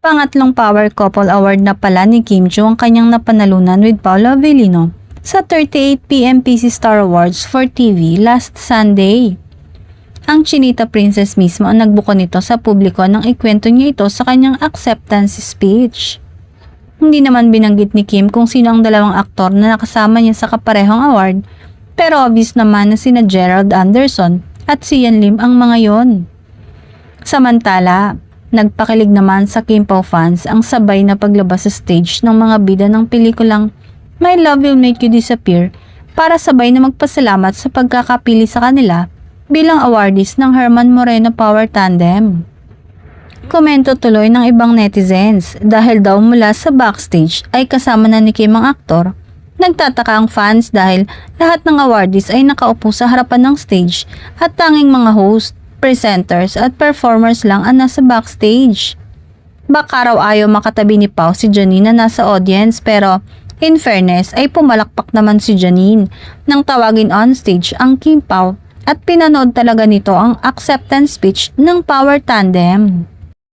Pangatlong Power Couple Award na pala ni Kim Joo ang kanyang napanalunan with Paolo Avellino sa 38pm PC Star Awards for TV last Sunday. Ang Chinita Princess mismo ang nagbuko nito sa publiko nang ikwento niya ito sa kanyang acceptance speech. Hindi naman binanggit ni Kim kung sino ang dalawang aktor na nakasama niya sa kaparehong award, pero obvious naman na sina Gerald Anderson at si Yan Lim ang mga yon. Samantala, nagpakilig naman sa Kim Pao fans ang sabay na paglabas sa stage ng mga bida ng pelikulang My Love Will Make You Disappear para sabay na magpasalamat sa pagkakapili sa kanila bilang awardees ng Herman Moreno Power Tandem. Komento tuloy ng ibang netizens dahil daw mula sa backstage ay kasama na ni Kim ang aktor. Nagtataka ang fans dahil lahat ng awardees ay nakaupo sa harapan ng stage at tanging mga host, presenters at performers lang ang nasa backstage. Baka raw ayaw makatabi ni Pao si Janine na nasa audience, pero in fairness ay pumalakpak naman si Janine nang tawagin on stage ang Kim Pao at pinanood talaga nito ang acceptance speech ng Power Tandem.